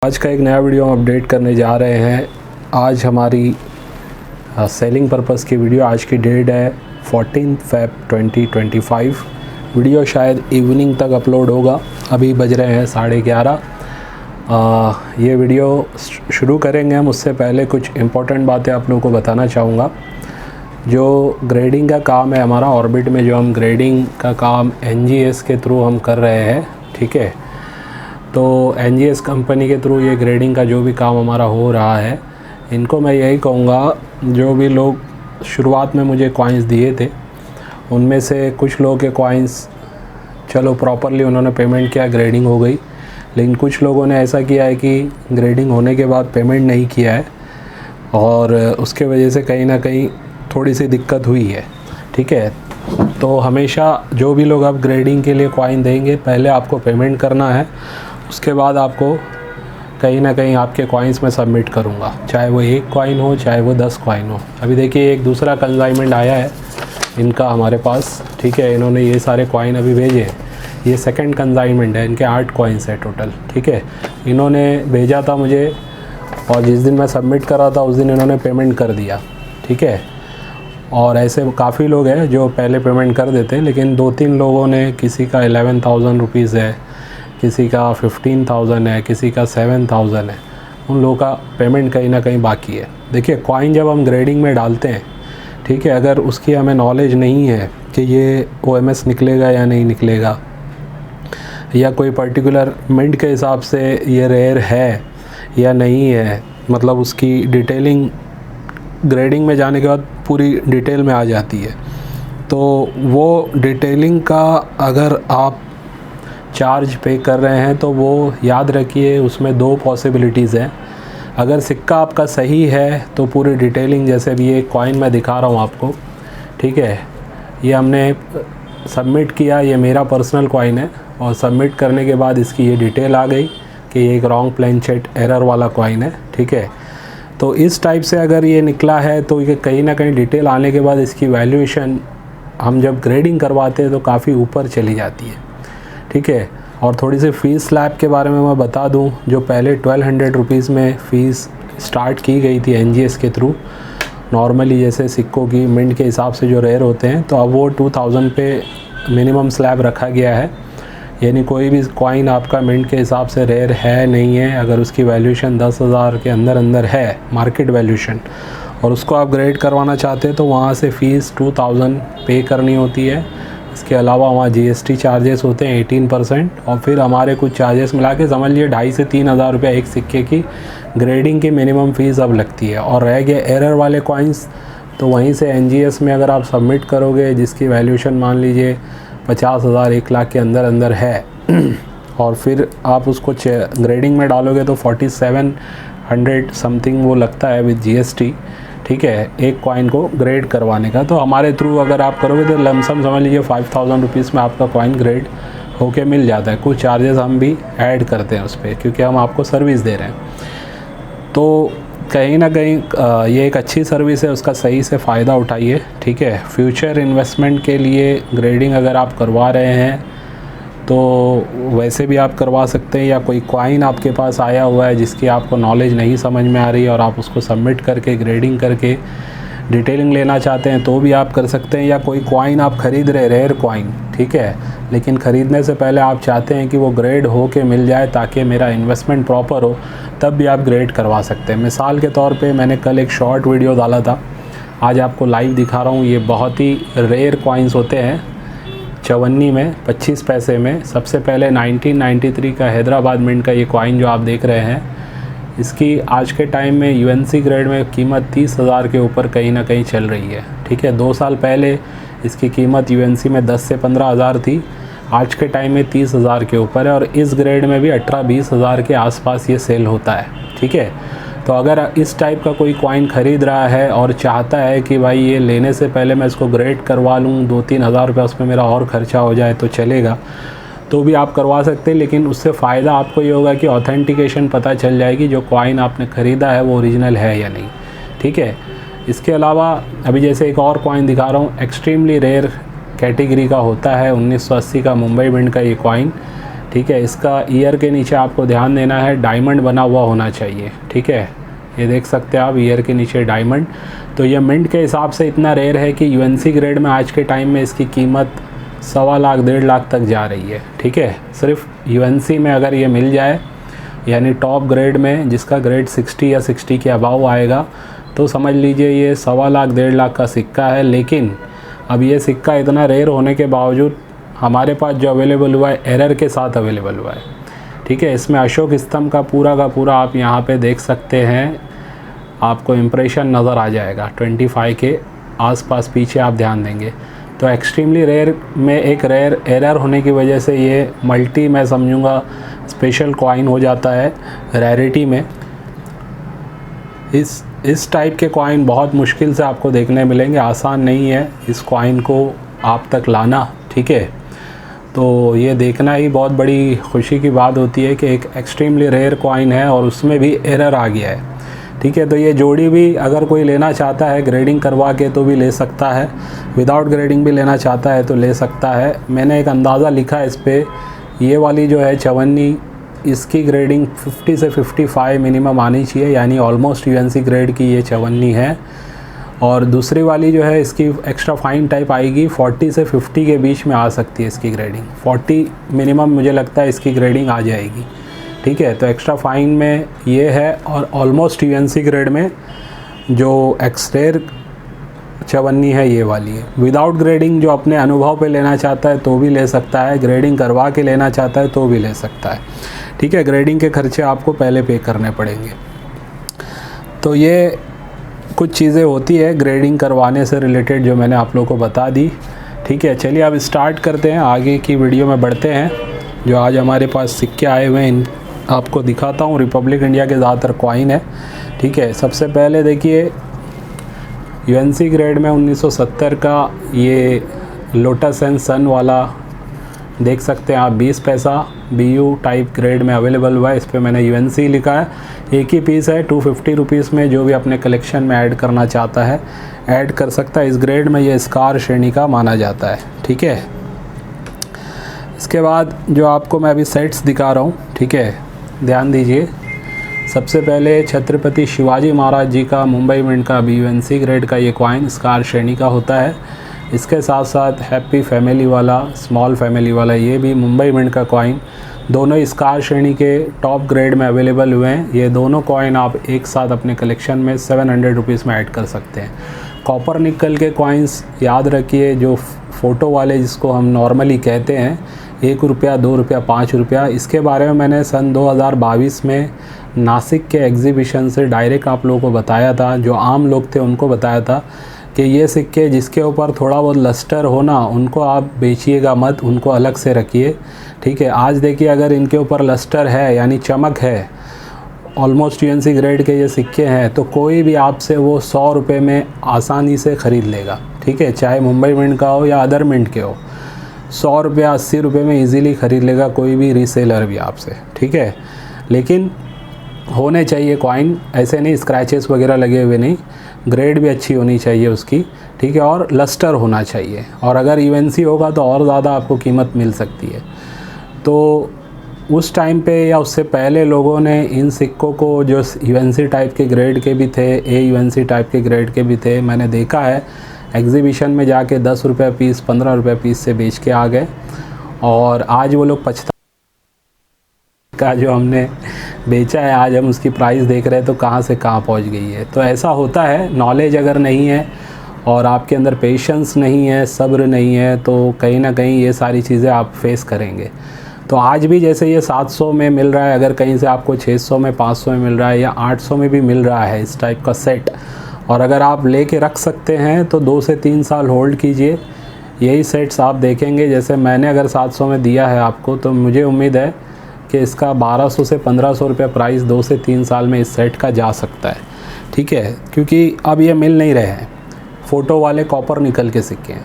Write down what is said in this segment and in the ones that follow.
आज का एक नया वीडियो हम अपडेट करने जा रहे हैं। आज हमारी सेलिंग पर्पस की वीडियो, आज की डेट है 14 Feb 2025। वीडियो शायद इवनिंग तक अपलोड होगा। अभी बज रहे हैं 11:30। ये वीडियो शुरू करेंगे हम, उससे पहले कुछ इम्पोर्टेंट बातें आप लोगों को बताना चाहूँगा। जो ग्रेडिंग का काम है हमारा ऑर्बिट में, जो हम ग्रेडिंग का काम NGS के थ्रू हम कर रहे हैं, ठीक है। तो NGS कंपनी के थ्रू ये ग्रेडिंग का जो भी काम हमारा हो रहा है, इनको मैं यही कहूँगा, जो भी लोग शुरुआत में मुझे कॉइन्स दिए थे, उनमें से कुछ लोगों के कॉइन्स चलो प्रॉपरली उन्होंने पेमेंट किया, ग्रेडिंग हो गई। लेकिन कुछ लोगों ने ऐसा किया है कि ग्रेडिंग होने के बाद पेमेंट नहीं किया है और उसके वजह से कहीं ना कहीं थोड़ी सी दिक्कत हुई है, ठीक है। तो हमेशा जो भी लोग आप ग्रेडिंग के लिए कॉइन देंगे, पहले आपको पेमेंट करना है, उसके बाद आपको कहीं ना कहीं आपके कॉइन्स में सबमिट करूँगा, चाहे वो 1 कॉइन हो चाहे वो 10 कॉइन हो। अभी देखिए एक दूसरा कंसाइनमेंट आया है इनका हमारे पास, ठीक है। इन्होंने ये सारे कॉइन अभी भेजे हैं, ये सेकंड कंसाइनमेंट है, इनके 8 कॉइन्स है टोटल, ठीक है। इन्होंने भेजा था मुझे और जिस दिन मैं सबमिट कर रहा था उस दिन इन्होंने पेमेंट कर दिया, ठीक है। और ऐसे काफ़ी लोग हैं जो पहले पेमेंट कर देते हैं, लेकिन 2-3 लोगों ने, किसी का 11,000 रुपीज़ है, किसी का 15,000 है, किसी का 7,000 है, उन लोगों का पेमेंट कहीं ना कहीं बाकी है। देखिए कॉइन जब हम ग्रेडिंग में डालते हैं, ठीक है, अगर उसकी हमें नॉलेज नहीं है कि ये OMS निकलेगा या नहीं निकलेगा, या कोई पर्टिकुलर मिंट के हिसाब से ये रेयर है या नहीं है, मतलब उसकी डिटेलिंग ग्रेडिंग में जाने के बाद पूरी डिटेल में आ जाती है। तो वो डिटेलिंग का अगर आप चार्ज पे कर रहे हैं तो वो याद रखिए, उसमें 2 पॉसिबिलिटीज़ हैं। अगर सिक्का आपका सही है तो पूरी डिटेलिंग, जैसे भी ये कॉइन मैं दिखा रहा हूँ आपको, ठीक है, ये हमने सबमिट किया, ये मेरा पर्सनल कॉइन है, और सबमिट करने के बाद इसकी ये डिटेल आ गई कि ये एक रॉन्ग प्लेनचेट एरर वाला कॉइन है, ठीक है। तो इस टाइप से अगर ये निकला है तो ये कहीं ना कहीं डिटेल आने के बाद इसकी वैल्यूएशन हम जब ग्रेडिंग करवाते हैं तो काफ़ी ऊपर चली जाती है, ठीक है। और थोड़ी सी फ़ीस स्लैब के बारे में मैं बता दूं, जो पहले 1200 रुपीज़ में फ़ीस स्टार्ट की गई थी NGS के थ्रू, नॉर्मली जैसे सिक्कों की मिंट के हिसाब से जो रेयर होते हैं, तो अब वो 2000 पे मिनिमम स्लैब रखा गया है। यानी कोई भी कॉइन आपका मिंट के हिसाब से रेयर है नहीं है, अगर उसकी वैल्यूएशन 10,000 के अंदर है मार्केट वैल्यूएशन, और उसको आप ग्रेड करवाना चाहते हैं, तो वहाँ से फ़ीस 2000 पे करनी होती है। इसके अलावा वहाँ GST चार्जेस होते हैं 18%, और फिर हमारे कुछ चार्जेस मिला के समझ लिए 2,500 से 3,000 रुपये एक सिक्के की ग्रेडिंग की मिनिमम फ़ीस अब लगती है। और रह गए एरर वाले कॉइन्स, तो वहीं से NGS में अगर आप सबमिट करोगे, जिसकी वैल्यूएशन मान लीजिए 50,000 1 लाख के अंदर है, और फिर आप उसको ग्रेडिंग में डालोगे तो 4700 समथिंग वो लगता है विद GST, ठीक है, एक कॉइन को ग्रेड करवाने का। तो हमारे थ्रू अगर आप करोगे तो लमसम समझ लीजिए 5,000 रुपीज़ में आपका कॉइन ग्रेड होके मिल जाता है। कुछ चार्जेस हम भी ऐड करते हैं उस पर, क्योंकि हम आपको सर्विस दे रहे हैं। तो कहीं ना कहीं ये एक अच्छी सर्विस है, उसका सही से फ़ायदा उठाइए, ठीक है। फ्यूचर इन्वेस्टमेंट के लिए ग्रेडिंग अगर आप करवा रहे हैं तो वैसे भी आप करवा सकते हैं, या कोई कॉइन आपके पास आया हुआ है जिसकी आपको नॉलेज नहीं समझ में आ रही है और आप उसको सबमिट करके ग्रेडिंग करके डिटेलिंग लेना चाहते हैं तो भी आप कर सकते हैं। या कोई कॉइन आप ख़रीद रहे, रेयर कॉइन, ठीक है, लेकिन ख़रीदने से पहले आप चाहते हैं कि वो ग्रेड हो के मिल जाए ताकि मेरा इन्वेस्टमेंट प्रॉपर हो, तब भी आप ग्रेड करवा सकते हैं। मिसाल के तौर पे मैंने कल एक शॉर्ट वीडियो डाला था, आज आपको लाइव दिखा रहा हूँ। ये बहुत ही रेयर कॉइन्स होते हैं, 54 में 25 पैसे में। सबसे पहले 1993 का हैदराबाद मिंट का ये कॉइन जो आप देख रहे हैं, इसकी आज के टाइम में UNC ग्रेड में कीमत 30,000 के ऊपर कहीं ना कहीं चल रही है, ठीक है। 2 साल पहले इसकी कीमत UNC में 10 से 15,000 थी, आज के टाइम में 30,000 के ऊपर है, और इस ग्रेड में भी 18-20 हज़ार के आसपास ये सेल होता है, ठीक है। तो अगर इस टाइप का कोई कॉइन ख़रीद रहा है और चाहता है कि भाई ये लेने से पहले मैं इसको ग्रेड करवा लूँ, 2-3 हज़ार रुपये उसमें मेरा और ख़र्चा हो जाए तो चलेगा, तो भी आप करवा सकते हैं। लेकिन उससे फ़ायदा आपको ये होगा कि ऑथेंटिकेशन पता चल जाएगी, जो कॉइन आपने ख़रीदा है वो ओरिजिनल है या नहीं, ठीक है। इसके अलावा अभी जैसे एक और कॉइन दिखा रहा हूँ, एक्सट्रीमली रेयर कैटेगरी का होता है, 1980 का मुंबई मिंट का ये कॉइन, ठीक है। इसका ईयर के नीचे आपको ध्यान देना है, डायमंड बना हुआ होना चाहिए, ठीक है। ये देख सकते हैं आप ईयर के नीचे डायमंड। तो ये मिंट के हिसाब से इतना रेयर है कि यूएनसी ग्रेड में आज के टाइम में इसकी कीमत 1.25 लाख 1.5 लाख तक जा रही है, ठीक है। सिर्फ यूएनसी में अगर ये मिल जाए, यानी टॉप ग्रेड में जिसका ग्रेड 60 या 60 के अबाव आएगा, तो समझ लीजिए ये 1.25 लाख 1.5 लाख का सिक्का है। लेकिन अब ये सिक्का इतना रेयर होने के बावजूद हमारे पास जो अवेलेबल हुआ है, एरर के साथ अवेलेबल हुआ है, ठीक है। इसमें अशोक स्तंभ का पूरा आप यहाँ पे देख सकते हैं, आपको इम्प्रेशन नज़र आ जाएगा 25 के आसपास, पीछे आप ध्यान देंगे। तो एक्सट्रीमली रेयर में एक रेयर एरर होने की वजह से ये मल्टी, मैं समझूंगा स्पेशल कॉइन हो जाता है रैरिटी में। इस टाइप के कॉइन बहुत मुश्किल से आपको देखने मिलेंगे, आसान नहीं है इस कॉइन को आप तक लाना, ठीक है। तो ये देखना ही बहुत बड़ी खुशी की बात होती है कि एक एक्सट्रीमली रेयर कॉइन है और उसमें भी एरर आ गया है, ठीक है। तो ये जोड़ी भी अगर कोई लेना चाहता है ग्रेडिंग करवा के तो भी ले सकता है, विदाउट ग्रेडिंग भी लेना चाहता है तो ले सकता है। मैंने एक अंदाज़ा लिखा है इस पर, ये वाली जो है 54, इसकी ग्रेडिंग 50 से 55 मिनिमम आनी चाहिए, यानी ऑलमोस्ट यूएनसी ग्रेड की ये 54 है। और दूसरी वाली जो है इसकी एक्स्ट्रा फाइन टाइप आएगी, 40 से 50 के बीच में आ सकती है इसकी ग्रेडिंग। 40 मिनिमम मुझे लगता है इसकी ग्रेडिंग आ जाएगी, ठीक है। तो एक्स्ट्रा फाइन में ये है। और ऑलमोस्ट यूएनसी ग्रेड में जो एक्सरेयर 54 है ये वाली है। विदाउट ग्रेडिंग जो अपने अनुभव पे लेना चाहता है तो भी ले सकता है, ग्रेडिंग करवा के लेना चाहता है तो भी ले सकता है, ठीक है। ग्रेडिंग के खर्चे आपको पहले पे करने पड़ेंगे। तो ये कुछ चीज़ें होती है ग्रेडिंग करवाने से रिलेटेड जो मैंने आप लोगों को बता दी, ठीक है। चलिए अब स्टार्ट करते हैं, आगे की वीडियो में बढ़ते हैं। जो आज हमारे पास सिक्के आए हुए हैं आपको दिखाता हूँ। रिपब्लिक इंडिया के ज़्यादातर कॉइन है, ठीक है। सबसे पहले देखिए यूएनसी ग्रेड में 1970 का ये लोटस एंड सन वाला देख सकते हैं आप, 20 पैसा बीयू टाइप ग्रेड में अवेलेबल हुआ है। इस पर मैंने यूएनसी लिखा है। एक ही पीस है, 250 रुपीज़ में। जो भी अपने कलेक्शन में ऐड करना चाहता है ऐड कर सकता है। इस ग्रेड में ये स्कार श्रेणी का माना जाता है, ठीक है। इसके बाद जो आपको मैं अभी सेट्स दिखा रहा हूँ, ठीक है, ध्यान दीजिए। सबसे पहले छत्रपति शिवाजी महाराज जी का मुंबई मिंट का यूएनसी ग्रेड का ये कॉइन स्कार श्रेणी का होता है। इसके साथ साथ हैप्पी फैमिली वाला, स्मॉल फैमिली वाला, ये भी मुंबई मिंट का कॉइन, दोनों स्कार श्रेणी के टॉप ग्रेड में अवेलेबल हुए हैं। ये दोनों कॉइन आप एक साथ अपने कलेक्शन में 700 रुपीज़ में ऐड कर सकते हैं। कॉपर निकल के कॉइन्स याद रखिए, जो फ़ोटो वाले जिसको हम नॉर्मली कहते हैं, 1 रुपया 2 रुपया 5 रुपया, इसके बारे में मैंने सन 2022 में नासिक के एग्जीबिशन से डायरेक्ट आप लोगों को बताया था। जो आम लोग थे उनको बताया था कि ये सिक्के जिसके ऊपर थोड़ा बहुत लस्टर हो ना, उनको आप बेचिएगा मत, उनको अलग से रखिए, ठीक है। आज देखिए अगर इनके ऊपर लस्टर है यानी चमक है, ऑलमोस्ट यूएनसी ग्रेड के ये सिक्के हैं, तो कोई भी आपसे वो 100 रुपये में आसानी से ख़रीद लेगा, ठीक है। चाहे मुंबई मिंट का हो या अदर मिंट के हो, 100 रुपया 80 रुपये में ईज़िली ख़रीद लेगा कोई भी रीसेलर भी आपसे, ठीक है। लेकिन होने चाहिए कॉइन, ऐसे नहीं स्क्रैचेस वगैरह लगे हुए नहीं, ग्रेड भी अच्छी होनी चाहिए उसकी, ठीक है। और लस्टर होना चाहिए, और अगर यूएनसी होगा तो और ज़्यादा आपको कीमत मिल सकती है। तो उस टाइम पे या उससे पहले लोगों ने इन सिक्कों को, जो यूएनसी टाइप के ग्रेड के भी थे, ए यूएनसी टाइप के ग्रेड के भी थे, मैंने देखा है एग्जीबिशन में जाके 10 रुपये पीस 15 रुपये पीस से बेच के आ गए। और आज वो लोग पछता का जो हमने बेचा है, आज हम उसकी प्राइस देख रहे हैं तो कहाँ से कहाँ पहुँच गई है। तो ऐसा होता है, नॉलेज अगर नहीं है और आपके अंदर पेशेंस नहीं है, सब्र नहीं है, तो कहीं ना कहीं ये सारी चीज़ें आप फेस करेंगे। तो आज भी जैसे ये 700 में मिल रहा है, अगर कहीं से आपको 600 में 500 में मिल रहा है या 800 में भी मिल रहा है इस टाइप का सेट, और अगर आप लेके रख सकते हैं तो 2 से 3 साल होल्ड कीजिए। यही सेट्स आप देखेंगे, जैसे मैंने अगर 700 में दिया है आपको, तो मुझे उम्मीद है कि इसका 1200 से 1500 रुपये प्राइस 2 से 3 साल में इस सेट का जा सकता है, ठीक है। क्योंकि अब ये मिल नहीं रहे हैं, फ़ोटो वाले कॉपर निकल के सिक्के हैं।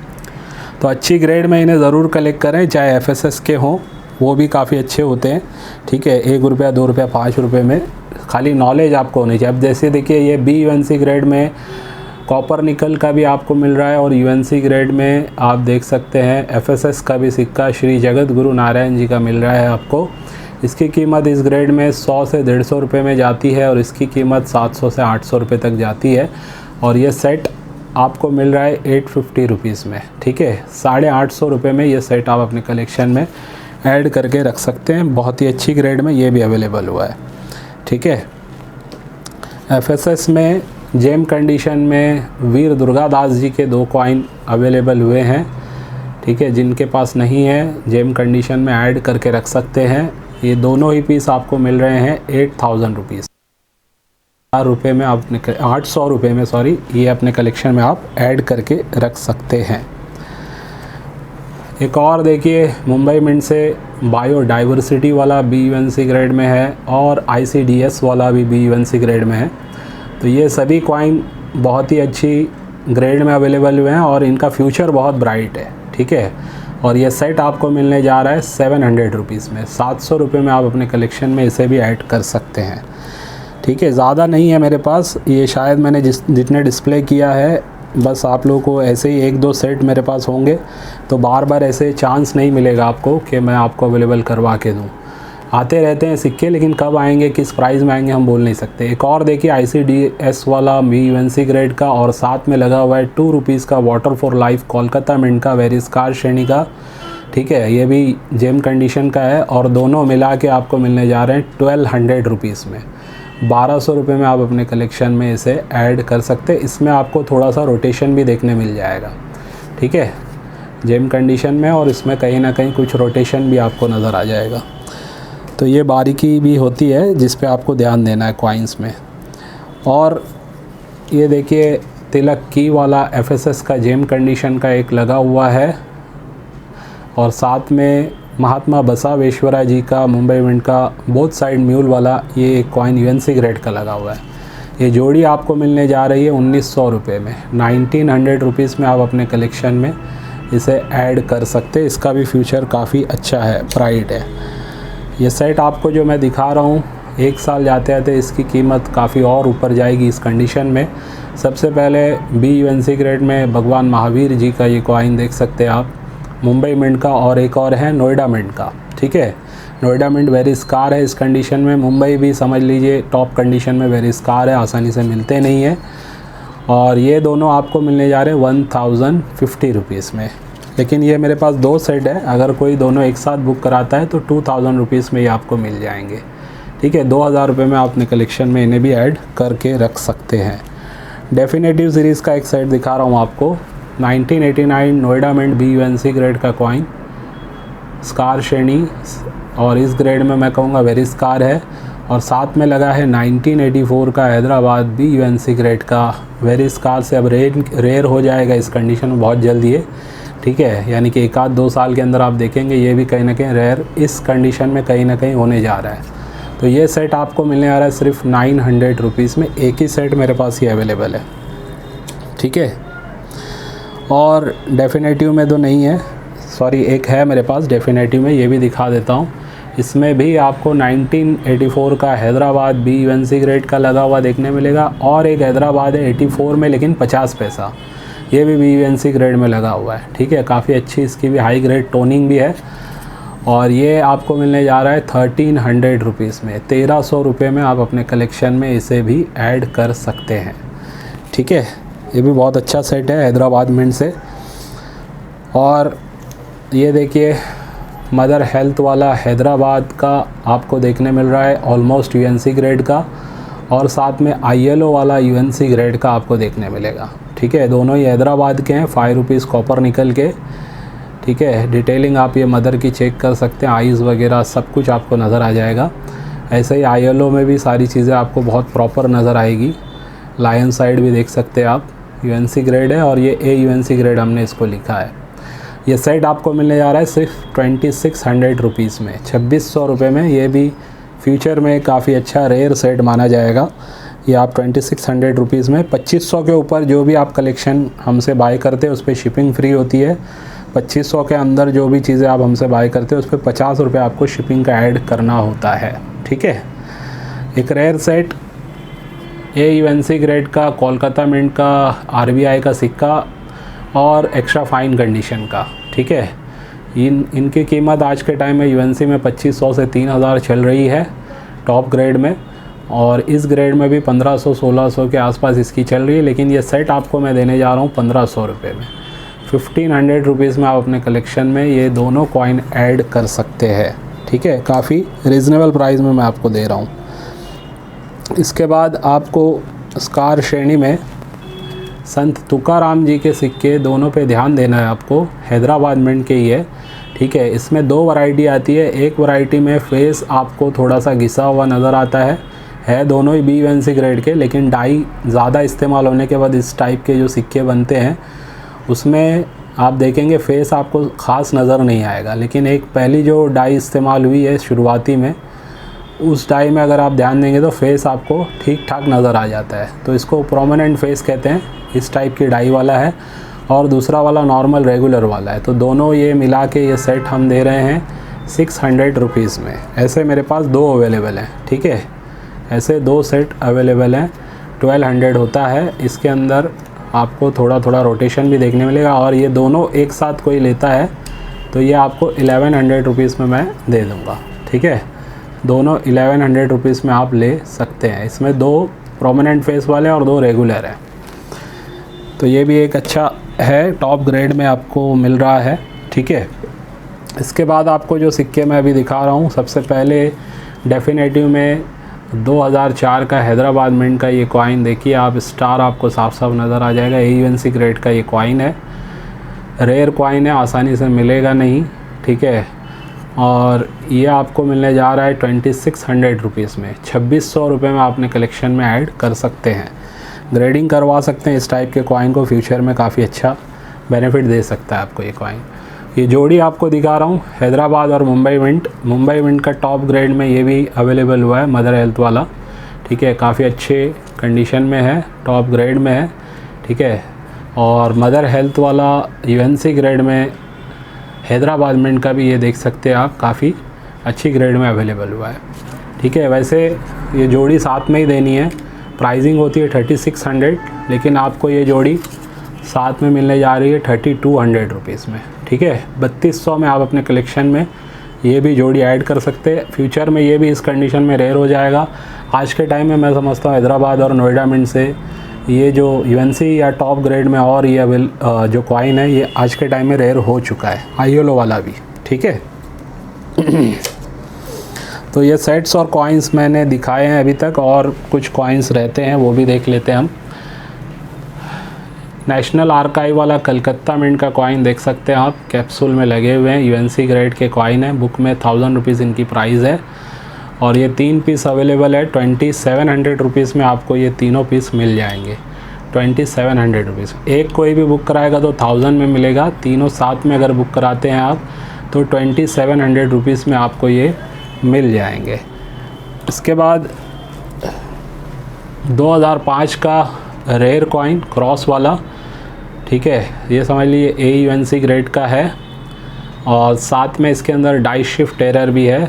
तो अच्छी ग्रेड में इन्हें ज़रूर कलेक्ट करें, चाहे एफएसएस के हों, वो भी काफ़ी अच्छे होते हैं, ठीक है। 1 रुपया 2 रुपया 5 रुपये में, खाली नॉलेज आपको होनी चाहिए। अब जैसे देखिए ये बी यूएनसी ग्रेड में कॉपर निकल का भी आपको मिल रहा है और यूएनसी ग्रेड में आप देख सकते हैं एफएसएस का भी सिक्का श्री जगत गुरु नारायण जी का मिल रहा है आपको। इसकी कीमत इस ग्रेड में 100 से 150 रुपये में जाती है और इसकी कीमत 700 से 800 रुपये तक जाती है। और ये सेट आपको मिल रहा है 850 रुपीज़ में, ठीक है। 850 रुपये में ये सेट आप अपने कलेक्शन में ऐड करके रख सकते हैं। बहुत ही अच्छी ग्रेड में ये भी अवेलेबल हुआ है, ठीक है। एफएसएस में जेम कंडीशन में वीर दुर्गादास जी के 2 कॉइन अवेलेबल हुए हैं, ठीक है। जिनके पास नहीं है जेम कंडीशन में ऐड करके रख सकते हैं। ये दोनों ही पीस आपको मिल रहे हैं 8000 रुपीज़ रुपये में, आप 800 रुपये में, सॉरी, ये अपने कलेक्शन में आप ऐड करके रख सकते हैं। एक और देखिए मुंबई मिंट से बायोडाइवर्सिटी वाला BUNC ग्रेड में है और ICDS वाला भी BUNC ग्रेड में है। तो ये सभी कॉइन बहुत ही अच्छी ग्रेड में अवेलेबल हुए हैं और इनका फ्यूचर बहुत ब्राइट है, ठीक है। और ये सेट आपको मिलने जा रहा है 700 रुपीज़ में। 700 रुपये में आप अपने कलेक्शन में इसे भी ऐड कर सकते हैं, ठीक है। ज़्यादा नहीं है मेरे पास, ये शायद मैंने जितने डिस्प्ले किया है, बस आप लोगों को ऐसे ही 1-2 सेट मेरे पास होंगे, तो बार बार ऐसे चांस नहीं मिलेगा आपको कि मैं आपको अवेलेबल करवा के दूँ। आते रहते हैं सिक्के, लेकिन कब आएंगे, किस प्राइस में आएंगे, हम बोल नहीं सकते। एक और देखिए ICDS वाला BUNC ग्रेड का और साथ में लगा हुआ है 2 रुपीज़ का water for life Kolkata mint का वेरिस्कार श्रेणी का, ठीक है। ये भी जेम कंडीशन का है और दोनों मिला के आपको मिलने जा रहे हैं 1200 रुपीज़ में। 1200 रुपये में आप अपने कलेक्शन में इसे ऐड कर सकते हैं। इसमें आपको थोड़ा सा रोटेशन भी देखने मिल जाएगा, ठीक है, जेम कंडीशन में, और इसमें कहीं ना कहीं कुछ रोटेशन भी आपको नज़र आ जाएगा। तो ये बारीकी भी होती है जिस पे आपको ध्यान देना है कॉइन्स में। और ये देखिए तिलक की वाला एफएसएस का जेम कंडीशन का एक लगा हुआ है और साथ में महात्मा बसवेश्वरा जी का मुंबई मिंट का बोथ साइड म्यूल वाला ये एक कॉइन UNC ग्रेड का लगा हुआ है। ये जोड़ी आपको मिलने जा रही है 1900 रुपये में। 1900 रुपीज़ में आप अपने कलेक्शन में इसे ऐड कर सकते हैं। इसका भी फ्यूचर काफ़ी अच्छा है, ब्राइट है। ये सेट आपको जो मैं दिखा रहा हूँ, 1 साल जाते जाते इसकी कीमत काफ़ी और ऊपर जाएगी इस कंडीशन में। सबसे पहले BUNC ग्रेड में भगवान महावीर जी का ये कॉइन देख सकते हैं आप, मुंबई मिंट का, और एक और है नोएडा मिंट का, ठीक है। नोएडा मिंट वेरिस्कार है इस कंडीशन में। मुंबई भी समझ लीजिए टॉप कंडीशन में वेरिस्कार है, आसानी से मिलते नहीं है। और ये दोनों आपको मिलने जा रहे हैं 1050 रुपीज़ में। लेकिन ये मेरे पास 2 सेट है, अगर कोई दोनों एक साथ बुक कराता है तो 2000 रुपीज़ में ये आपको मिल जाएंगे, ठीक है। 2000 रुपये में आप अपने कलेक्शन में इन्हें भी ऐड करके रख सकते हैं। डेफिनेटिव सीरीज़ का एक सेट दिखा रहा हूँ आपको, 1989 नोएडा मिंट BUNC ग्रेड का कॉइन, स्कार श्रेणी, और इस ग्रेड में मैं कहूँगा वेरिस्कार है। और साथ में लगा है 1984 का हैदराबाद BUNC ग्रेड का वेरिस्कार से अब रेयर हो जाएगा इस कंडीशन में बहुत जल्दी है, ठीक है। यानी कि 1-2 साल के अंदर आप देखेंगे ये भी कहीं ना कहीं रेयर इस कंडीशन में कहीं ना कहीं होने जा रहा है। तो ये सेट आपको मिलने आ रहा है सिर्फ 900 रुपीज़ में। एक ही सेट मेरे पास ये अवेलेबल है, ठीक है। और डेफिनेटिव में तो नहीं है, सॉरी, एक है मेरे पास डेफिनेटिव में, ये भी दिखा देता हूँ। इसमें भी आपको 1984 का हैदराबाद BUNC ग्रेड का लगा हुआ देखने मिलेगा और एक हैदराबाद है 84 में लेकिन 50 पैसा, ये भी BUNC ग्रेड में लगा हुआ है, ठीक है। काफ़ी अच्छी इसकी भी हाई ग्रेड टोनिंग भी है और ये आपको मिलने जा रहा है 1300 रुपीज़ में। 1300 रुपये में आप अपने कलेक्शन में इसे भी ऐड कर सकते हैं, ठीक है। ये भी बहुत अच्छा सेट है हैदराबाद मिंट से। और ये देखिए मदर हेल्थ वाला हैदराबाद का आपको देखने मिल रहा है ऑलमोस्ट UNC ग्रेड का, और साथ में ILO वाला UNC ग्रेड का आपको देखने मिलेगा, ठीक है। दोनों ही हैदराबाद के हैं, 5 रुपीज़ कॉपर निकल के, ठीक है। डिटेलिंग आप ये मदर की चेक कर सकते हैं, आइज़ वगैरह सब कुछ आपको नज़र आ जाएगा। ऐसे ही ILO में भी सारी चीज़ें आपको बहुत प्रॉपर नज़र आएगी। लायन साइड भी देख सकते हैं आप, UNC ग्रेड है और ये AUNC ग्रेड हमने इसको लिखा है। ये सेट आपको मिलने जा रहा है सिर्फ 2600 रुपीज़ में, 2600 रुपये में। ये भी फ्यूचर में काफ़ी अच्छा रेयर सेट माना जाएगा। ये आप 2600 रुपीज़ में, 2500 के ऊपर जो भी आप कलेक्शन हमसे बाय करते हैं उस पर शिपिंग फ्री होती है। 2500 के अंदर जो भी चीज़ें आप हमसे बाय करते हैं उस पर 50 रुपये आपको शिपिंग का ऐड करना होता है, ठीक है। एक रेयर सेट AUNC ग्रेड का, कोलकाता मिंट का, RBI का सिक्का और एक्स्ट्रा फाइन कंडीशन का। ठीक है, इनकी कीमत आज के टाइम में UNC में 2500 से 3000 चल रही है टॉप ग्रेड में, और इस ग्रेड में भी 1500-1600 के आसपास इसकी चल रही है। लेकिन ये सेट आपको मैं देने जा रहा हूँ 1500 रुपये में। 1500 रुपीज़ में आप अपने कलेक्शन में ये दोनों कॉइन ऐड कर सकते हैं। ठीक है, काफ़ी रिजनेबल प्राइस में मैं आपको दे रहा हूँ। इसके बाद आपको स्कार श्रेणी में संत तुकाराम जी के सिक्के दोनों पे ध्यान देना है आपको। हैदराबाद मिंट के ही है। ठीक है, इसमें दो वैरायटी आती है। एक वैरायटी में फेस आपको थोड़ा सा घिसा हुआ नज़र आता है दोनों ही BUNC ग्रेड के, लेकिन डाई ज़्यादा इस्तेमाल होने के बाद इस टाइप के जो सिक्के बनते हैं उसमें आप देखेंगे फेस आपको ख़ास नज़र नहीं आएगा। लेकिन एक पहली जो डाई इस्तेमाल हुई है शुरुआती में, उस डाई में अगर आप ध्यान देंगे तो फेस आपको ठीक ठाक नज़र आ जाता है। तो इसको प्रोमिनेंट फेस कहते हैं। इस टाइप की डाई वाला है और दूसरा वाला नॉर्मल रेगुलर वाला है। तो दोनों ये मिला के ये सेट हम दे रहे हैं 600 रुपीज़ में। ऐसे मेरे पास दो अवेलेबल हैं। ठीक है, ऐसे दो सेट अवेलेबल हैं। 1200 होता है। इसके अंदर आपको थोड़ा थोड़ा रोटेशन भी देखने मिलेगा, और ये दोनों एक साथ कोई लेता है तो ये आपको 1100 रुपीज़ में मैं दे दूँगा। ठीक है, दोनों 1100 रुपीज़ में आप ले सकते हैं। इसमें दो प्रोमिनेंट फेस वाले और दो रेगुलर हैं। तो ये भी एक अच्छा है, टॉप ग्रेड में आपको मिल रहा है। ठीक है, इसके बाद आपको जो सिक्के मैं अभी दिखा रहा हूँ, सबसे पहले डेफिनेटिव में 2004 का हैदराबाद मिंट का ये कॉइन देखिए आप, स्टार आपको साफ साफ नज़र आ जाएगा। AUNC ग्रेड का ये कॉइन है, रेयर कॉइन है, आसानी से मिलेगा नहीं। ठीक है, और ये आपको मिलने जा रहा है 2600 रुपीज़ में। 2600 रुपये में आपने कलेक्शन में ऐड कर सकते हैं। ग्रेडिंग करवा सकते हैं इस टाइप के कॉइन को, फ्यूचर में काफ़ी अच्छा बेनिफिट दे सकता है आपको ये कॉइन। ये जोड़ी आपको दिखा रहा हूँ, हैदराबाद और मुंबई मिंट। मुंबई मिंट का टॉप ग्रेड में ये भी अवेलेबल हुआ है, मदर हेल्थ वाला। ठीक है, काफ़ी अच्छे कंडीशन में है, टॉप ग्रेड में है। ठीक है, और मदर हेल्थ वाला UNC ग्रेड में हैदराबाद मिंट का भी ये देख सकते हैं आप, काफ़ी अच्छी ग्रेड में अवेलेबल हुआ है। ठीक है, वैसे ये जोड़ी साथ में ही देनी है। प्राइसिंग होती है 3600, लेकिन आपको ये जोड़ी साथ में मिलने जा रही है 3200 रुपीज़ में। ठीक है, 3200 में आप अपने कलेक्शन में ये भी जोड़ी ऐड कर सकते हैं। फ्यूचर में ये भी इस कंडीशन में रेयर हो जाएगा। आज के टाइम में मैं समझता हूँ हैदराबाद और नोएडा मिंट से ये जो UNC या टॉप ग्रेड में और ये जो कॉइन है, ये आज के टाइम में रेयर हो चुका है, ILO वाला भी। ठीक है तो ये सेट्स और कॉइन्स मैंने दिखाए हैं अभी तक, और कुछ कॉइन्स रहते हैं वो भी देख लेते हैं हम। नेशनल आर्काइव वाला कलकत्ता मिंट का कॉइन देख सकते हैं आप, कैप्सूल में लगे हुए हैं। UNC ग्रेड के कॉइन है, बुक में 1000 रुपीज़ इनकी प्राइस है, और ये 3 पीस अवेलेबल है। 2700 रुपीज़ में आपको ये तीनों पीस मिल जाएंगे। 2700 रुपीज़। एक कोई भी बुक कराएगा तो 1000 में मिलेगा, तीनों साथ में अगर बुक कराते हैं आप तो 2700 रुपीज़ में आपको ये मिल जाएंगे। इसके बाद 2005 का रेयर कॉइन क्रॉस वाला। ठीक है, ये समझ लीजिए AUNC ग्रेड का है, और साथ में इसके अंदर डाई शिफ्ट एरर भी है।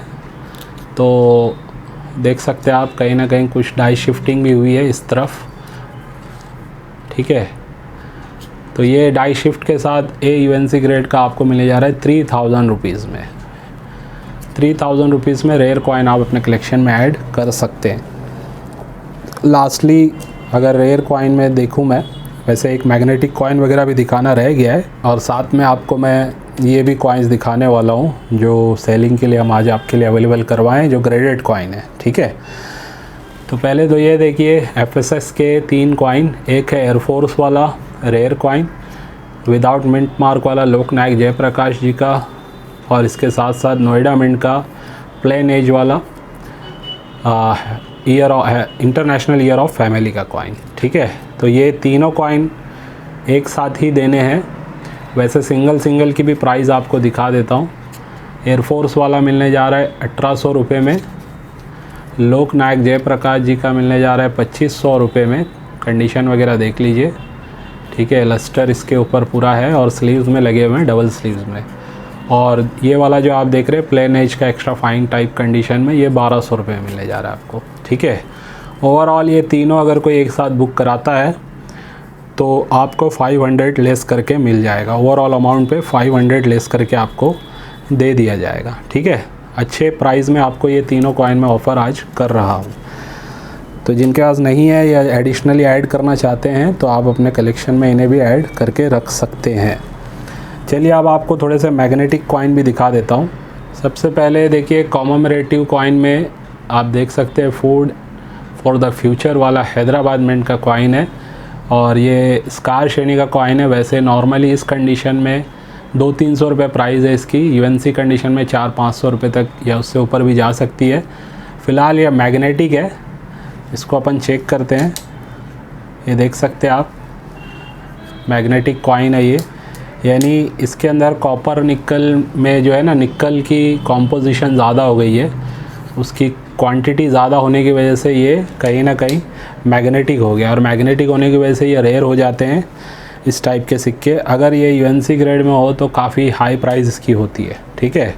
तो देख सकते हैं आप, कहीं ना कहीं कुछ डाई शिफ्टिंग भी हुई है इस तरफ। ठीक है, तो ये डाई शिफ्ट के साथ AUNC ग्रेड का आपको मिलने जा रहा है 3000 रुपीज़ में। 3000 रुपीज़ में रेयर कॉइन आप अपने कलेक्शन में ऐड कर सकते हैं। लास्टली अगर रेयर कॉइन में देखूं मैं, वैसे एक मैग्नेटिक कॉइन वगैरह भी दिखाना रह गया है, और साथ में आपको मैं ये भी कॉइन्स दिखाने वाला हूँ जो सेलिंग के लिए हम आज आपके लिए अवेलेबल करवाएं, जो ग्रेडेड कॉइन है। ठीक है, तो पहले तो ये देखिए FSS के 3 कॉइन। एक है एयरफोर्स वाला rare coin without mint mark वाला लोकनायक जयप्रकाश जी का, और इसके साथ साथ नोएडा मिंट का प्लेन एज वाला इंटरनेशनल ईयर ऑफ फैमिली का कॉइन। ठीक है, तो ये तीनों कॉइन एक साथ ही देने हैं। वैसे सिंगल सिंगल की भी प्राइस आपको दिखा देता हूँ। एयरफोर्स वाला मिलने जा रहा है 1800 रुपये में। लोकनायक जयप्रकाश जी का मिलने जा रहा है 2500 रुपये में। कंडीशन वगैरह देख लीजिए। ठीक है, लस्टर इसके ऊपर पूरा है, और स्लीव्स में लगे हुए हैं, डबल स्लीव्स में। और ये वाला जो आप देख रहे हैं प्लेन एज का एक्स्ट्रा फाइन टाइप कंडीशन में, ये 1200 रुपये मिलने जा रहा है आपको। ठीक है, ओवरऑल ये तीनों अगर कोई एक साथ बुक कराता है तो आपको 500 लेस करके मिल जाएगा। ओवरऑल अमाउंट पे 500 लेस करके आपको दे दिया जाएगा, ठीक है। अच्छे प्राइस में आपको ये तीनों कॉइन में ऑफ़र आज कर रहा हूँ। तो जिनके पास नहीं है या एडिशनली ऐड करना चाहते हैं तो आप अपने कलेक्शन में इन्हें भी ऐड करके रख सकते हैं। चलिए अब आपको थोड़े से मैग्नेटिक कॉइन भी दिखा देता हूँ। सबसे पहले देखिए कॉमेमोरेटिव कॉइन में आप देख सकते हैं फूड फॉर द फ्यूचर वाला हैदराबाद मिंट का कॉइन है और ये स्कार श्रेणी का कॉइन है। वैसे नॉर्मली इस कंडीशन में 200-300 रुपये प्राइस है इसकी, यूएनसी कंडीशन में 400-500 रुपये तक या उससे ऊपर भी जा सकती है। फ़िलहाल ये मैग्नेटिक है, इसको अपन चेक करते हैं। ये देख सकते हैं आप, मैग्नेटिक कॉइन है ये, यानी इसके अंदर कॉपर निकल में जो है ना, निकल की कॉम्पोजिशन ज़्यादा हो गई है, उसकी क्वांटिटी ज़्यादा होने की वजह से ये कहीं ना कहीं मैग्नेटिक हो गया और मैग्नेटिक होने की वजह से ये रेयर हो जाते हैं इस टाइप के सिक्के। अगर ये यूएनसी ग्रेड में हो तो काफ़ी हाई प्राइस इसकी होती है, ठीक है।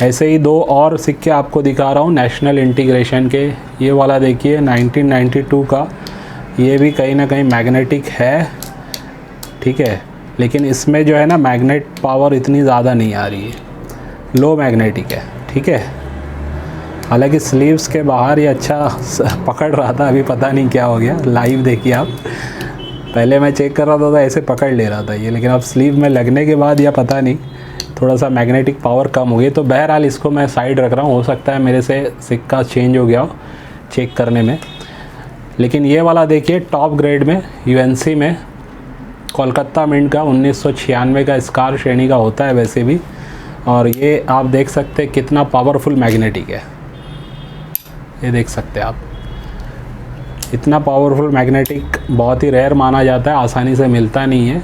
ऐसे ही दो और सिक्के आपको दिखा रहा हूँ नेशनल इंटीग्रेशन के। ये वाला देखिए 1992 का, ये भी कहीं ना कहीं मैग्नेटिक है, ठीक है, लेकिन इसमें जो है ना मैग्नेट पावर इतनी ज़्यादा नहीं आ रही है, लो मैग्नेटिक है, ठीक है। हालांकि स्लीव्स के बाहर ये अच्छा पकड़ रहा था, अभी पता नहीं क्या हो गया। लाइव देखिए आप, पहले मैं चेक कर रहा था तो ऐसे पकड़ ले रहा था ये, लेकिन अब स्लीव में लगने के बाद या पता नहीं थोड़ा सा मैग्नेटिक पावर कम हो गई। तो बहरहाल इसको मैं साइड रख रहा हूँ, हो सकता है मेरे से सिक्का चेंज हो गया हो चेक करने में। लेकिन ये वाला देखिए टॉप ग्रेड में यूएनसी में कोलकाता मिंट का 1996 का स्कार श्रेणी का होता है वैसे भी, और ये आप देख सकते हैं कितना पावरफुल मैग्नेटिक है। ये देख सकते हैं आप, इतना पावरफुल मैग्नेटिक बहुत ही रेयर माना जाता है, आसानी से मिलता नहीं है।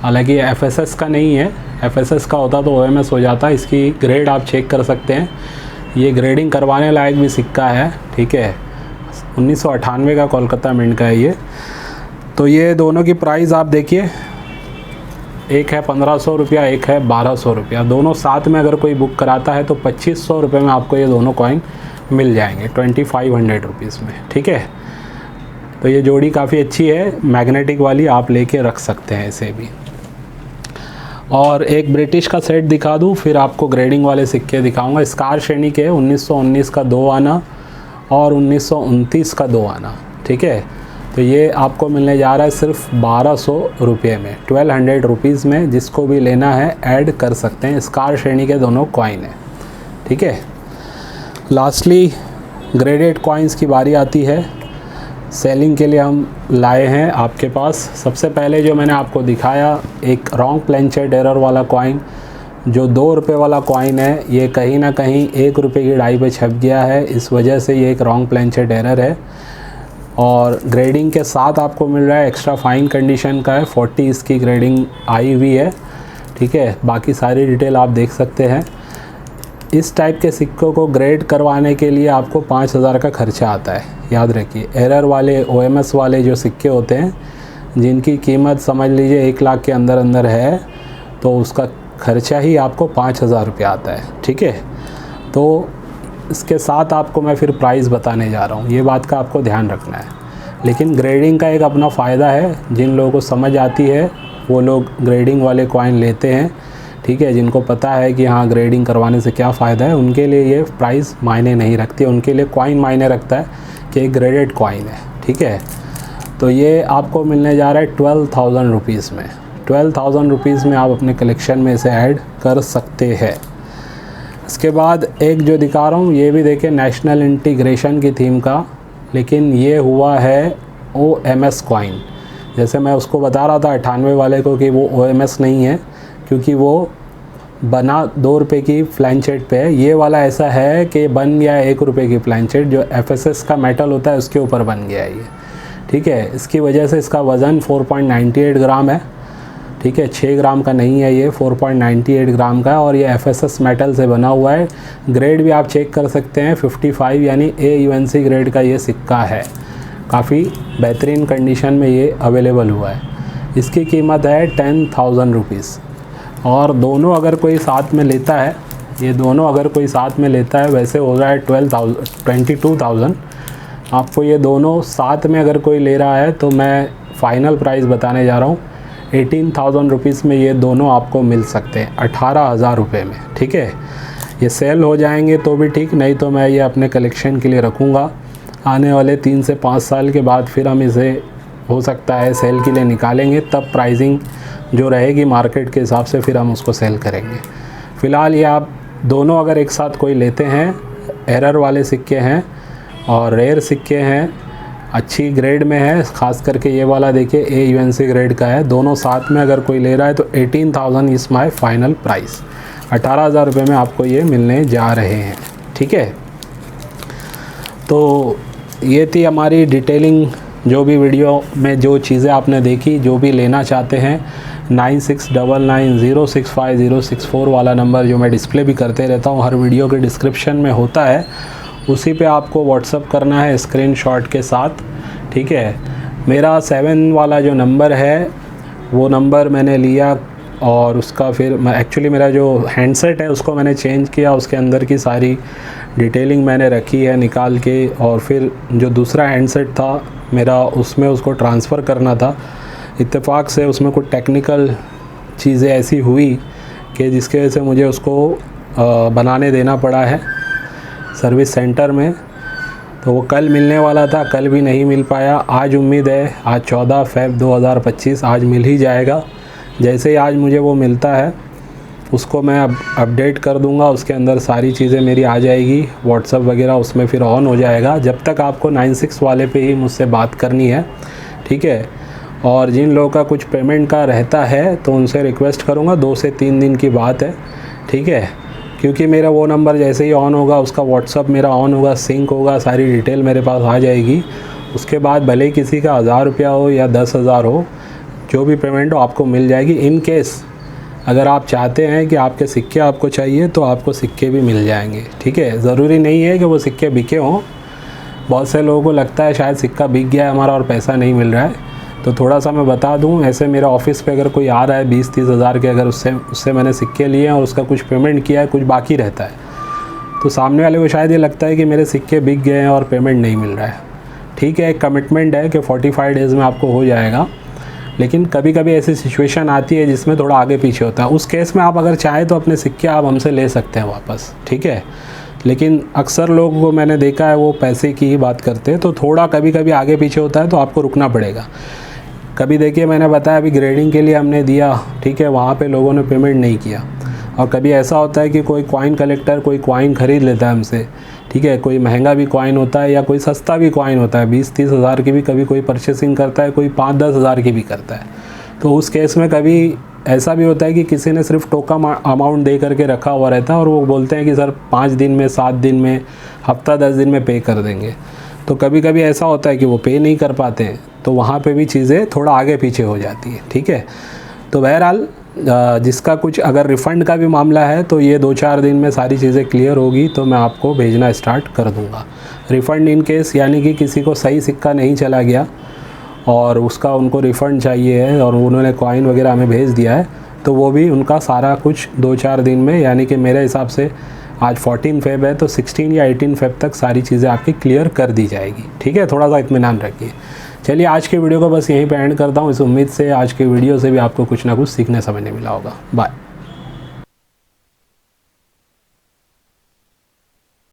हालांकि एफएसएस का नहीं है, एफएसएस का होता तो ओएमएस हो जाता। इसकी ग्रेड आप चेक कर सकते हैं, ये ग्रेडिंग करवाने लायक भी सिक्का है, ठीक है। 1998 का कोलकाता मिंट का है ये। तो ये दोनों की प्राइस आप देखिए, एक है 1500 रुपया, एक है 1200 रुपया। दोनों साथ में अगर कोई बुक कराता है तो 2500 रुपये में आपको ये दोनों कॉइन मिल जाएंगे, 2500 रुपीज़ में, ठीक है। तो ये जोड़ी काफ़ी अच्छी है मैग्नेटिक वाली, आप लेके रख सकते हैं इसे भी। और एक ब्रिटिश का सेट दिखा दूँ, फिर आपको ग्रेडिंग वाले सिक्के दिखाऊंगा। स्कार श्रेणी के 1919 का 2 आना और 1929 का 2 आना, ठीक है। तो ये आपको मिलने जा रहा है सिर्फ 1200 रुपये में, 1200 रुपीज़ में। जिसको भी लेना है ऐड कर सकते हैं, स्कार श्रेणी के दोनों कॉइन हैं, ठीक है। लास्टली ग्रेडेड कॉइन्स की बारी आती है, सेलिंग के लिए हम लाए हैं आपके पास। सबसे पहले जो मैंने आपको दिखाया एक रॉन्ग प्लेंचेड एरर वाला कॉइन, जो 2 रुपये वाला कॉइन है, ये कहीं ना कहीं 1 रुपये की डाई पे छप गया है, इस वजह से ये एक रॉन्ग प्लेंचेड एरर है। और ग्रेडिंग के साथ आपको मिल रहा है एक्स्ट्रा फाइन कंडीशन का है, 40 इसकी ग्रेडिंग आई हुई है, ठीक है। बाकी सारी डिटेल आप देख सकते हैं। इस टाइप के सिक्कों को ग्रेड करवाने के लिए आपको 5000 का खर्चा आता है, याद रखिए। एरर वाले ओएमएस वाले जो सिक्के होते हैं जिनकी कीमत समझ लीजिए 1 लाख के अंदर अंदर है, तो उसका खर्चा ही आपको 5000 रुपये आता है, ठीक है। तो इसके साथ आपको मैं फिर प्राइस बताने जा रहा हूँ, ये बात का आपको ध्यान रखना है। लेकिन ग्रेडिंग का एक अपना फ़ायदा है, जिन लोगों को समझ आती है वो लोग ग्रेडिंग वाले कॉइन लेते हैं, ठीक है। जिनको पता है कि हाँ ग्रेडिंग करवाने से क्या फ़ायदा है, उनके लिए ये प्राइस मायने नहीं रखती, उनके लिए कॉइन मायने रखता है कि एक ग्रेडेड कॉइन है, ठीक है। तो ये आपको मिलने जा रहा है 12,000 रुपीज़ में। 12,000 रुपीज़ में आप अपने कलेक्शन में इसे ऐड कर सकते हैं। इसके बाद एक जो दिखा रहा हूँ, ये भी देखिए नेशनल इंटीग्रेशन की थीम का, लेकिन ये हुआ है OMS कॉइन। जैसे मैं उसको बता रहा था 98 वाले को कि वो OMS नहीं है, क्योंकि वो बना 2 रुपये की प्लैंचेट पे है। ये वाला ऐसा है कि बन गया है 1 रुपये की प्लैंचेट, जो FSS का मेटल होता है उसके ऊपर बन गया है ये, ठीक है। इसकी वजह से इसका वज़न 4.98 ग्राम है, ठीक है। 6 ग्राम का नहीं है ये, 4.98 ग्राम का है, और ये FSS मेटल से बना हुआ है। ग्रेड भी आप चेक कर सकते हैं, 55 यानी AUNC ग्रेड का ये सिक्का है। काफ़ी बेहतरीन कंडीशन में ये अवेलेबल हुआ है। इसकी कीमत है 10,000 रुपीज़। और दोनों अगर कोई साथ में लेता है, ये दोनों अगर कोई साथ में लेता है, वैसे हो रहा है 22,000, आपको ये दोनों साथ में अगर कोई ले रहा है तो मैं फ़ाइनल प्राइस बताने जा रहा हूँ 18,000 रुपीज़ में ये दोनों आपको मिल सकते हैं, 18,000 रुपये में। ठीक है, ये सेल हो जाएंगे तो भी ठीक, नहीं तो मैं ये अपने कलेक्शन के लिए रखूँगा। आने वाले 3 से 5 साल के बाद फिर हम इसे हो सकता है सेल के लिए निकालेंगे, तब प्राइसिंग जो रहेगी मार्केट के हिसाब से फिर हम उसको सेल करेंगे। फ़िलहाल ये आप दोनों अगर एक साथ कोई लेते हैं, एरर वाले सिक्के हैं और रेयर सिक्के हैं, अच्छी ग्रेड में है, ख़ास करके ये वाला देखिए AUNC ग्रेड का है, दोनों साथ में अगर कोई ले रहा है तो 18,000 इज़ माई फाइनल प्राइस। 18,000 रुपये में आपको ये मिलने जा रहे हैं। ठीक है, तो ये थी हमारी डिटेलिंग। जो भी वीडियो में जो चीज़ें आपने देखी, जो भी लेना चाहते हैं 9699065064 वाला नंबर जो मैं डिस्प्ले भी करते रहता हूँ, हर वीडियो के डिस्क्रिप्शन में होता है, उसी पे आपको व्हाट्सअप करना है स्क्रीनशॉट के साथ। ठीक है, मेरा 7 वाला जो नंबर है वो नंबर मैंने लिया और उसका फिर मैं एक्चुअली मेरा जो हैंडसेट है उसको मैंने चेंज किया, उसके अंदर की सारी डिटेलिंग मैंने रखी है निकाल के, और फिर जो दूसरा हैंडसेट था मेरा उसमें उसको ट्रांसफ़र करना था। इत्तेफाक से उसमें कुछ टेक्निकल चीज़ें ऐसी हुई कि जिसके वजह से मुझे उसको बनाने देना पड़ा है सर्विस सेंटर में। तो वो कल मिलने वाला था, कल भी नहीं मिल पाया। आज उम्मीद है आज 14 फ़रवरी 2025 आज मिल ही जाएगा। जैसे ही आज मुझे वो मिलता है उसको मैं अपडेट कर दूंगा, उसके अंदर सारी चीज़ें मेरी आ जाएगी, व्हाट्सअप वगैरह उसमें फिर ऑन हो जाएगा। जब तक आपको 96 वाले पे ही मुझसे बात करनी है। ठीक है, और जिन लोगों का कुछ पेमेंट का रहता है तो उनसे रिक्वेस्ट करूँगा, 2 से 3 दिन की बात है। ठीक है, क्योंकि मेरा वो नंबर जैसे ही ऑन होगा उसका व्हाट्सअप मेरा ऑन होगा, सिंक होगा, सारी डिटेल मेरे पास आ जाएगी। उसके बाद भले ही किसी का 1000 रुपया हो या 10,000 हो, जो भी पेमेंट हो आपको मिल जाएगी। इन केस अगर आप चाहते हैं कि आपके सिक्के आपको चाहिए तो आपको सिक्के भी मिल जाएंगे। ठीक है, ज़रूरी नहीं है कि वो सिक्के बिके हों। बहुत से लोगों को लगता है शायद सिक्का बिक गया है हमारा और पैसा नहीं मिल रहा है, तो थोड़ा सा मैं बता दूं, ऐसे मेरा ऑफिस पे अगर कोई आ रहा है 20-30 हज़ार के, अगर उससे मैंने सिक्के लिए हैं और उसका कुछ पेमेंट किया है, कुछ बाकी रहता है, तो सामने वाले को शायद ये लगता है कि मेरे सिक्के बिक गए हैं और पेमेंट नहीं मिल रहा है। ठीक है, एक कमिटमेंट है कि 45 डेज़ में आपको हो जाएगा, लेकिन कभी कभी ऐसी सिचुएशन आती है जिसमें थोड़ा आगे पीछे होता है। उस केस में आप अगर चाहें तो अपने सिक्के आप हमसे ले सकते हैं वापस। ठीक है, लेकिन अक्सर लोगों को मैंने देखा है वो पैसे की ही बात करते हैं, तो थोड़ा कभी कभी आगे पीछे होता है तो आपको रुकना पड़ेगा। कभी देखिए मैंने बताया अभी ग्रेडिंग के लिए हमने दिया, ठीक है, वहाँ पे लोगों ने पेमेंट नहीं किया। और कभी ऐसा होता है कि कोई कॉइन कलेक्टर कोई कॉइन ख़रीद लेता है हमसे, ठीक है, कोई महंगा भी कॉइन होता है या कोई सस्ता भी कॉइन होता है, 20-30 हज़ार की भी कभी कोई परचेसिंग करता है, कोई 5-10 हज़ार की भी करता है। तो उस केस में कभी ऐसा भी होता है कि किसी ने सिर्फ टोकन अमाउंट दे करके रखा हुआ रहता है और वो बोलते हैं कि सर 5 दिन में, 7 दिन में, हफ्ता 10 दिन में पे कर देंगे। तो कभी कभी ऐसा होता है कि वो पे नहीं कर पाते हैं, तो वहाँ पे भी चीज़ें थोड़ा आगे पीछे हो जाती है। ठीक है, तो बहरहाल जिसका कुछ अगर रिफ़ंड का भी मामला है तो ये 2-4 दिन में सारी चीज़ें क्लियर होगी तो मैं आपको भेजना स्टार्ट कर दूँगा। रिफ़ंड इन केस यानी कि किसी को सही सिक्का नहीं चला गया और उसका उनको रिफ़ंड चाहिए है और उन्होंने कॉइन वगैरह हमें भेज दिया है, तो वो भी उनका सारा कुछ 2-4 दिन में, यानी कि मेरे हिसाब से आज 14 फ़रवरी है तो 16 या 18 फ़रवरी तक सारी चीज़ें आपकी क्लियर कर दी जाएगी। ठीक है, थोड़ा सा इत्मीनान रखिए। चलिए आज के वीडियो को बस यहीं पे एंड करता हूँ, इस उम्मीद से आज के वीडियो से भी आपको कुछ ना कुछ सीखने समझने मिला होगा। बाय।